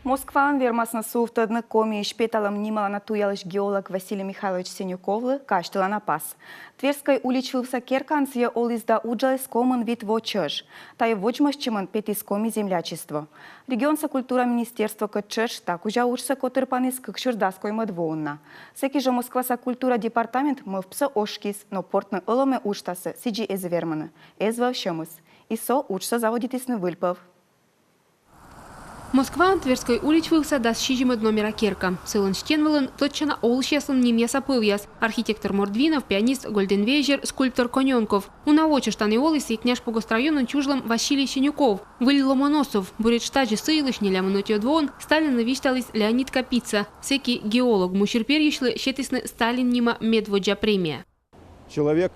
Москван вермасна суфтадны коми шпеталом нимала натуялыш геолог Василий Михайлович Сенюковлы каштыла на пас. Тверской уличвился керканция олизда уджалес комын вид вочыш. Тай вочмашчымын петис коми землячество. Регионса культура министерства кычыш так ужа урса котырпанис кыкшырдаской мадвоунна. Секи же Москваса культура департамент мывпса ошкис, но портны ылыме уштасы сиджи эзверманы. Эзва шымыс. Исо учса заводитисны выльпов. Москва, Тверской уличвился да щижимед номера керка. Сылын штенвылын тотчана олшеслын немеса пывьяс. Архитектор Мордвинов, пианист Гольденвейжер, скульптор Коненков. Унавоча штаны олис и княж погострайонын чужлым Василий Сенюков. Выли Ломоносов. Бурит штаджи сыйлыш неля минутio двон. Сталин навишталис Леонид Капица. Секи геолог мушерперишлы щетисны Сталин нима медводжа премия. Человек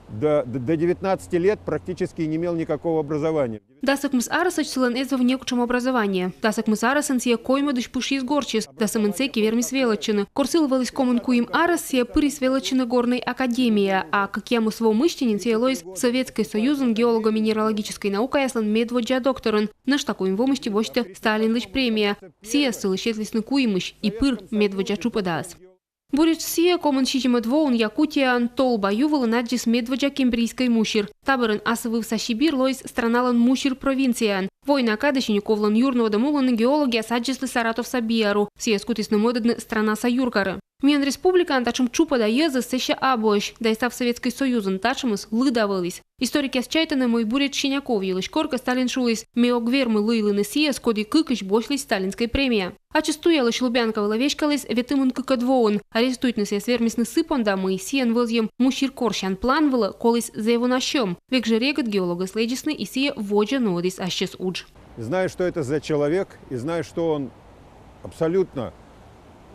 до 19 лет практически не имел никакого образования. Дасак мыс арасач сылан эзва в некучем образование. Дасак мыс арасан сия коймадыш пуши изгорчис. Дасам инцеки вермис велочины. Корсылывалась коммунку им арас сия пырис велочины горной академия. А какему свой мыштинин сия лоис Советской Союзом геолого-минералогической наукой яслан медводжа докторын. Наш такой им вомышти вочта Сталин лыч премия. Сия сылы щетлисны куимыш и пыр медводжа чупадас. Бурич сия комын щичимет воун Якутия толба ювала наджис медводжа кембрийской мушир. Таборын асывыв Сибир лоис страналан мушир провинциян. Война кадышиниковлан юрного домуланы геологи асаджисли Саратов Сабиару. Сия скутисны модадны страна Саюркары. Мен республика тачым чупа да езы сеща абош, да и став Советский Союзын тачымыз лыдавылись. Историки асчайтаны мой бурит Шиняков елыш корка Сталин шулис меогвермы лыйлыны сия скоди кыкыш бошлись сталинской премия. А часту елыш Лубянкова ловечкалась ветымын кыкадвоун. Арестует нас я свермисны сыпан да мы сиен возьем мушир коршан планвала колись за его нащем. Век же регат геолога следисны и сия воджа нодис ащес удж. Знаю, что это за человек, и знаю, что он абсолютно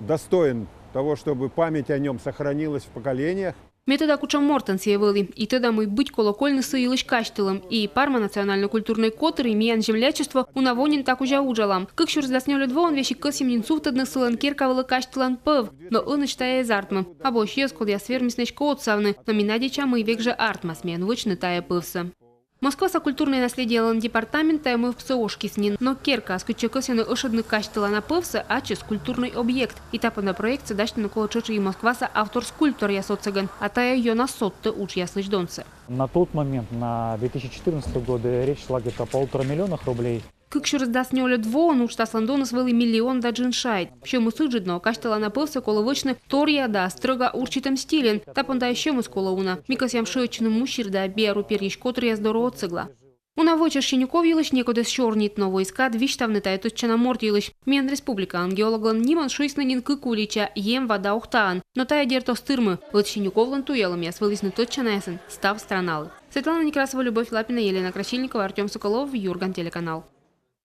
достоин того, чтобы память о нем сохранилась в поколениях. Метода куча мортенсия вели, и тогда мы быть колокольны сыйлыш каштылом, и парма национально-культурной котыр и миян землячество унавонин так уже уджалам. Как шур заснёли двон вещи косим нинцуфтадных сылан керкавала каштылан пыв, но он ичтая из артма. А бош ескол я свермиснечко отсавны, но минадича мы век же артма смен вычны тая пывса. Москва со культурное наследие лан департамента мы в псоошки снин, но керка скучекосяны ошадны каштыла на пывса, а чес культурный объект. И тапа на проект задачно на коло чечи и Москва со автор скульптор я социган, а тая ее на сотте уч я слышдонце. На тот момент, на 2014 год, речь шла где-то о 1,5 миллиона рублей. Как ще роздасняли двон, уж та сландона свели миллион да джиншайт. Що ми суджидно, каштала напився, коло вичне торія да строга урчитим стілін. Та понда ще ми скола уна. Мікас ям шоючним мушір да біару пір'їш котрія здорово цигла. Уна вочер Шинюков їлиш некоdes шорнит но войска двіштавни та еточчана морт їлиш. Мен республика ангеологлан ниман шуйснанин кыкулича ем вода ухтаан. Но тая дерто стырмы. Вот Шинюковлан туелом я свелисны точчана ясен. Став страналы. Светлана Некрасова, Любовь Лапина, Елена Красильникова, Артем Соколов, Юрган телеканал.